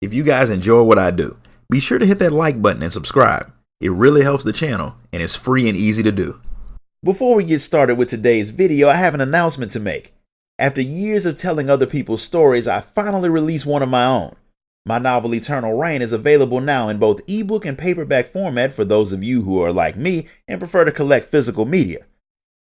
If you guys enjoy what I do, be sure to hit that like button and subscribe. It really helps the channel and it's free and easy to do. Before we get started with today's video, I have an announcement to make. After years of telling other people's stories, I finally released one of my own. My novel Eternal Reign is available now in both ebook and paperback format for those of you who are like me and prefer to collect physical media.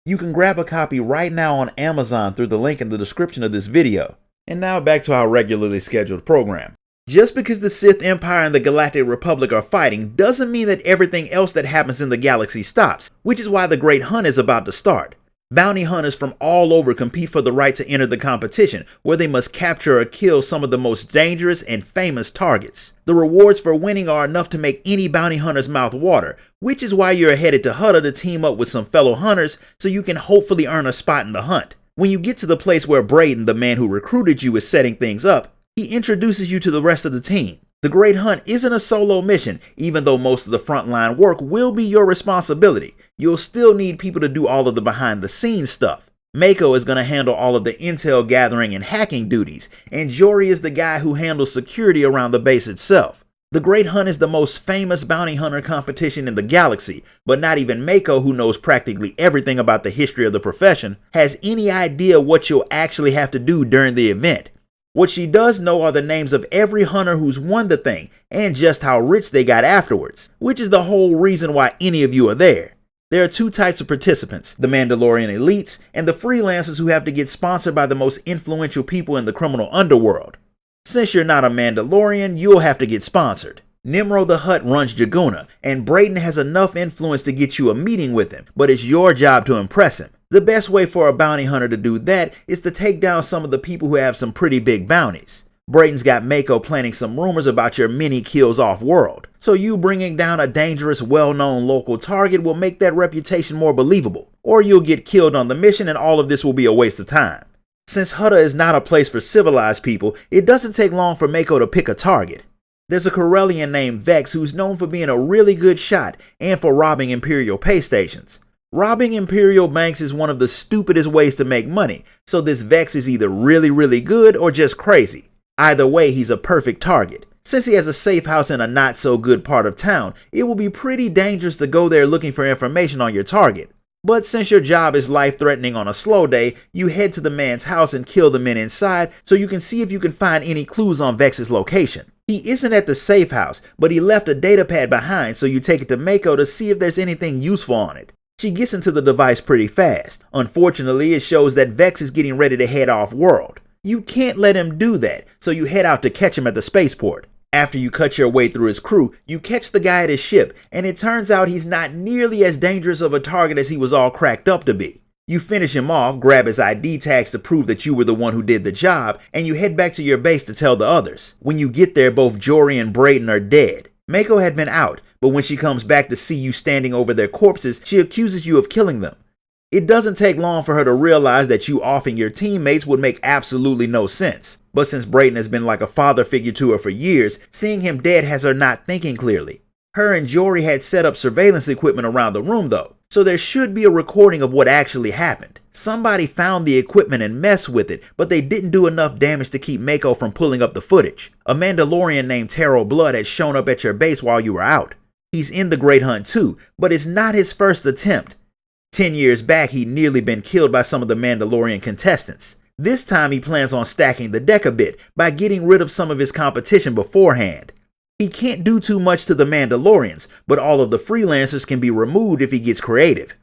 You can grab a copy right now on Amazon through the link in the description of this video. And now back to our regularly scheduled program. Just because the Sith Empire and the Galactic Republic are fighting doesn't mean that everything else that happens in the galaxy stops, which is why the Great Hunt is about to start. Bounty hunters from all over compete for the right to enter the competition, where they must capture or kill some of the most dangerous and famous targets. The rewards for winning are enough to make any bounty hunter's mouth water, which is why you're headed to Hutta to team up with some fellow hunters so you can hopefully earn a spot in the hunt. When you get to the place where Braden, the man who recruited you, is setting things up, he introduces you to the rest of the team. The Great Hunt isn't a solo mission, even though most of the frontline work will be your responsibility. You'll still need people to do all of the behind-the-scenes stuff. Mako is going to handle all of the intel gathering and hacking duties, and Jory is the guy who handles security around the base itself. The Great Hunt is the most famous bounty hunter competition in the galaxy, but not even Mako, who knows practically everything about the history of the profession, has any idea what you'll actually have to do during the event. What she does know are the names of every hunter who's won the thing, and just how rich they got afterwards, which is the whole reason why any of you are there. There are two types of participants, the Mandalorian elites and the freelancers who have to get sponsored by the most influential people in the criminal underworld. Since you're not a Mandalorian, you'll have to get sponsored. Nimro the Hutt runs Jaguna, and Braden has enough influence to get you a meeting with him, but it's your job to impress him. The best way for a bounty hunter to do that is to take down some of the people who have some pretty big bounties. Braden's got Mako planning some rumors about your many kills off-world, so you bringing down a dangerous, well-known local target will make that reputation more believable, or you'll get killed on the mission and all of this will be a waste of time. Since Hutta is not a place for civilized people, it doesn't take long for Mako to pick a target. There's a Corellian named Vex who's known for being a really good shot and for robbing Imperial pay stations. Robbing Imperial banks is one of the stupidest ways to make money, so this Vex is either really good or just crazy. Either way, he's a perfect target. Since he has a safe house in a not so good part of town, it will be pretty dangerous to go there looking for information on your target. But since your job is life-threatening on a slow day, you head to the man's house and kill the men inside so you can see if you can find any clues on Vex's location. He isn't at the safe house, but he left a datapad behind, so you take it to Mako to see if there's anything useful on it. She gets into the device pretty fast. Unfortunately, it shows that Vex is getting ready to head off-world. You can't let him do that, so you head out to catch him at the spaceport. After you cut your way through his crew, you catch the guy at his ship, and it turns out he's not nearly as dangerous of a target as he was all cracked up to be. You finish him off, grab his ID tags to prove that you were the one who did the job, and you head back to your base to tell the others. When you get there, both Jory and Braden are dead. Mako had been out, but when she comes back to see you standing over their corpses, she accuses you of killing them. It doesn't take long for her to realize that you offing your teammates would make absolutely no sense. But since Braden has been like a father figure to her for years, seeing him dead has her not thinking clearly. Her and Jory had set up surveillance equipment around the room though, so there should be a recording of what actually happened. Somebody found the equipment and messed with it, but they didn't do enough damage to keep Mako from pulling up the footage. A Mandalorian named Taro Blood had shown up at your base while you were out. He's in the Great Hunt too, but it's not his first attempt. 10 years back, he'd nearly been killed by some of the Mandalorian contestants. This time he plans on stacking the deck a bit by getting rid of some of his competition beforehand. He can't do too much to the Mandalorians, but all of the freelancers can be removed if he gets creative.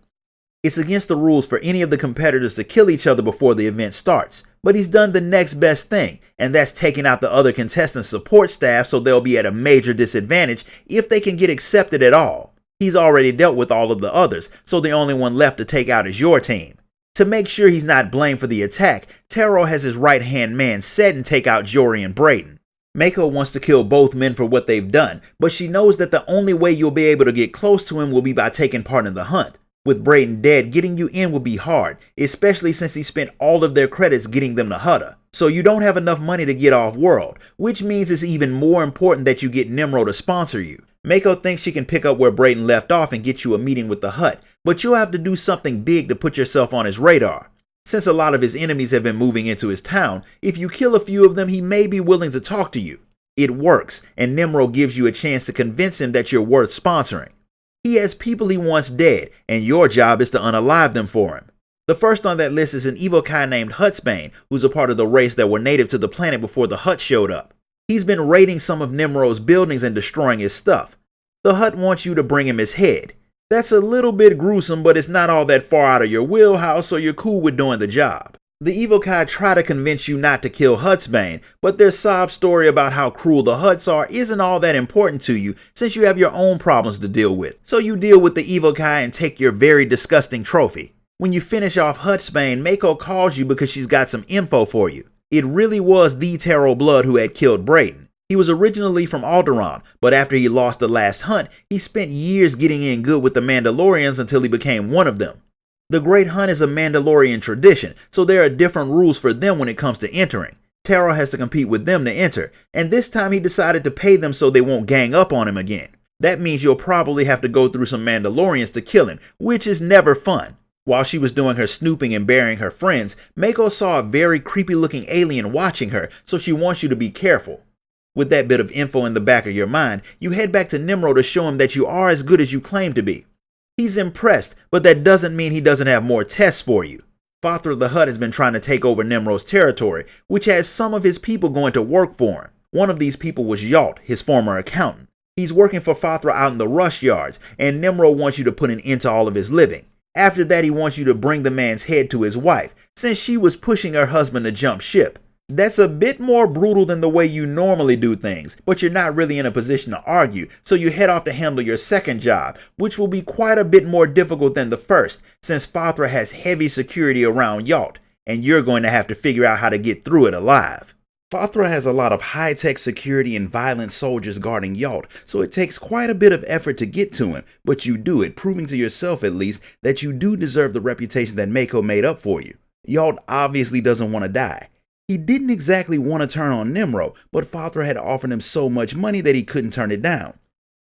It's against the rules for any of the competitors to kill each other before the event starts, but he's done the next best thing, and that's taking out the other contestants' support staff so they'll be at a major disadvantage if they can get accepted at all. He's already dealt with all of the others, so the only one left to take out is your team. To make sure he's not blamed for the attack, Taro has his right-hand man set and take out Jory and Braden. Mako wants to kill both men for what they've done, but she knows that the only way you'll be able to get close to him will be by taking part in the hunt. With Braden dead, getting you in will be hard, especially since he spent all of their credits getting them to Hutta. So you don't have enough money to get off-world, which means it's even more important that you get Nimro to sponsor you. Mako thinks she can pick up where Braden left off and get you a meeting with the Hutt, but you'll have to do something big to put yourself on his radar. Since a lot of his enemies have been moving into his town, if you kill a few of them, he may be willing to talk to you. It works, and Nimro gives you a chance to convince him that you're worth sponsoring. He has people he wants dead, and your job is to unalive them for him. The first on that list is an evil guy named Huttsbane, who's a part of the race that were native to the planet before the Hutt showed up. He's been raiding some of Nimro's buildings and destroying his stuff. The Hutt wants you to bring him his head. That's a little bit gruesome, but it's not all that far out of your wheelhouse, so you're cool with doing the job. The evil guy try to convince you not to kill Huttsbane, but their sob story about how cruel the Hutts are isn't all that important to you since you have your own problems to deal with. So you deal with the evil guy and take your very disgusting trophy. When you finish off Huttsbane, Mako calls you because she's got some info for you. It really was the Terrell Blood who had killed Brayden. He was originally from Alderaan, but after he lost the last hunt, he spent years getting in good with the Mandalorians until he became one of them. The Great Hunt is a Mandalorian tradition, so there are different rules for them when it comes to entering. Terrell has to compete with them to enter, and this time he decided to pay them so they won't gang up on him again. That means you'll probably have to go through some Mandalorians to kill him, which is never fun. While she was doing her snooping and burying her friends, Mako saw a very creepy looking alien watching her, so she wants you to be careful. With that bit of info in the back of your mind, you head back to Nimro to show him that you are as good as you claim to be. He's impressed, but that doesn't mean he doesn't have more tests for you. Father the Hutt has been trying to take over Nimro's territory, which has some of his people going to work for him. One of these people was Yalt, his former accountant. He's working for Fathra out in the rush yards, and Nimro wants you to put an end to all of his living. After that, he wants you to bring the man's head to his wife, since she was pushing her husband to jump ship. That's a bit more brutal than the way you normally do things, but you're not really in a position to argue, so you head off to handle your second job, which will be quite a bit more difficult than the first, since Fathra has heavy security around Yalt, and you're going to have to figure out how to get through it alive. Fathra has a lot of high-tech security and violent soldiers guarding Yalt, so it takes quite a bit of effort to get to him, but you do it, proving to yourself at least that you do deserve the reputation that Mako made up for you. Yalt obviously doesn't want to die. He didn't exactly want to turn on Nimro, but Fathra had offered him so much money that he couldn't turn it down.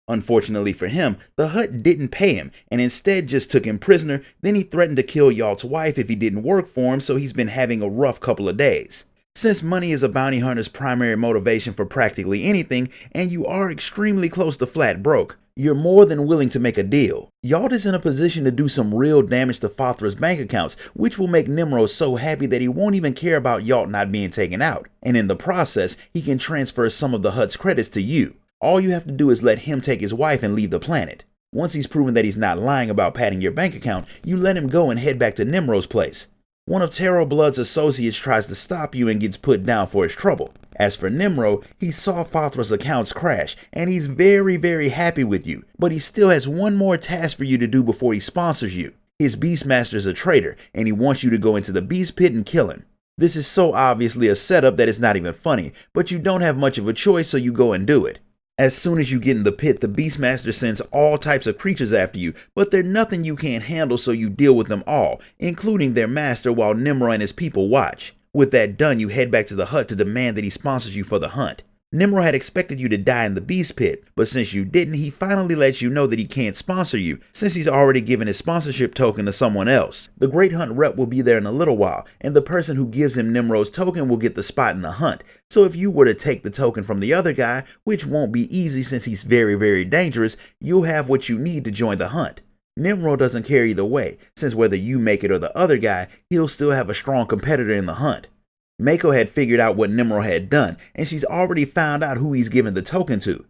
Unfortunately for him, the Hutt didn't pay him, and instead just took him prisoner, then he threatened to kill Yalt's wife if he didn't work for him, so he's been having a rough couple of days. Since money is a bounty hunter's primary motivation for practically anything, and you are extremely close to flat broke, you're more than willing to make a deal. Yalt is in a position to do some real damage to Fathra's bank accounts, which will make Nimro so happy that he won't even care about Yalt not being taken out. And in the process, he can transfer some of the Hutt's credits to you. All you have to do is let him take his wife and leave the planet. Once he's proven that he's not lying about padding your bank account, you let him go and head back to Nimro's place. One of Terrell Blood's associates tries to stop you and gets put down for his trouble. As for Nimro, he saw Fathra's accounts crash, and he's very happy with you, but he still has one more task for you to do before he sponsors you. His Beastmaster is a traitor, and he wants you to go into the Beast Pit and kill him. This is so obviously a setup that it's not even funny, but you don't have much of a choice, so you go and do it. As soon as you get in the pit, the Beastmaster sends all types of creatures after you, but they're nothing you can't handle, so you deal with them all, including their master, while Nimro and his people watch. With that done, you head back to the Hutt to demand that he sponsors you for the hunt. Nimro had expected you to die in the Beast Pit, but since you didn't, he finally lets you know that he can't sponsor you, since he's already given his sponsorship token to someone else. The Great Hunt rep will be there in a little while, and the person who gives him Nimro's token will get the spot in the hunt. So if you were to take the token from the other guy, which won't be easy since he's very dangerous, you'll have what you need to join the hunt. Nimro doesn't care either way, since whether you make it or the other guy, he'll still have a strong competitor in the hunt. Mako had figured out what Nimro had done, and she's already found out who he's given the token to.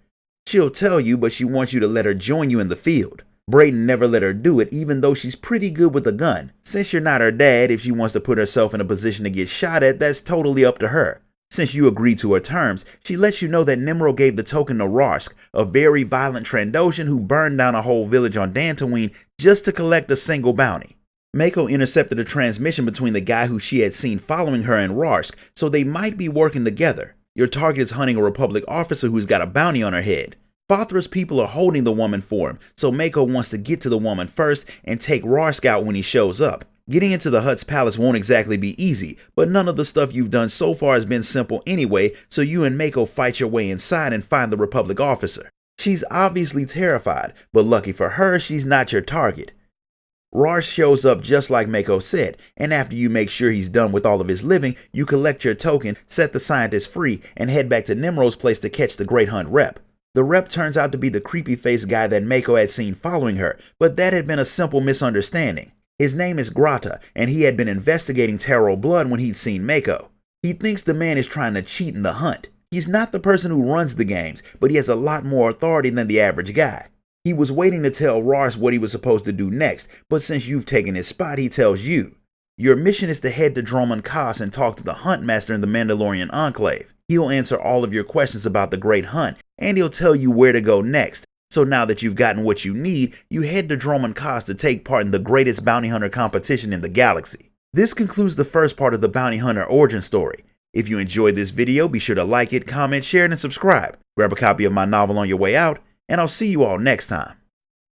She'll tell you, but she wants you to let her join you in the field. Brayden never let her do it, even though she's pretty good with a gun. Since you're not her dad, if she wants to put herself in a position to get shot at, that's totally up to her. Since you agreed to her terms, she lets you know that Nimro gave the token to Rarsk, a very violent Trandoshan who burned down a whole village on Dantooine just to collect a single bounty. Mako intercepted a transmission between the guy who she had seen following her and Rarsk, so they might be working together. Your target is hunting a Republic officer who's got a bounty on her head. Fathra's people are holding the woman for him, so Mako wants to get to the woman first and take Rarsk out when he shows up. Getting into the Hutt's palace won't exactly be easy, but none of the stuff you've done so far has been simple anyway, so you and Mako fight your way inside and find the Republic officer. She's obviously terrified, but lucky for her, she's not your target. Rars shows up just like Mako said, and after you make sure he's done with all of his living, you collect your token, set the scientist free, and head back to Nimrod's place to catch the Great Hunt rep. The rep turns out to be the creepy-faced guy that Mako had seen following her, but that had been a simple misunderstanding. His name is Grata, and he had been investigating Taro Blood when he'd seen Mako. He thinks the man is trying to cheat in the hunt. He's not the person who runs the games, but he has a lot more authority than the average guy. He was waiting to tell Rars what he was supposed to do next, but since you've taken his spot, he tells you. Your mission is to head to Dromund Kaas and talk to the Hunt Master in the Mandalorian Enclave. He'll answer all of your questions about the Great Hunt, and he'll tell you where to go next. So now that you've gotten what you need, you head to Dromund Kaas to take part in the greatest bounty hunter competition in the galaxy. This concludes the first part of the bounty hunter origin story. If you enjoyed this video, be sure to like it, comment, share it, and subscribe. Grab a copy of my novel on your way out, and I'll see you all next time.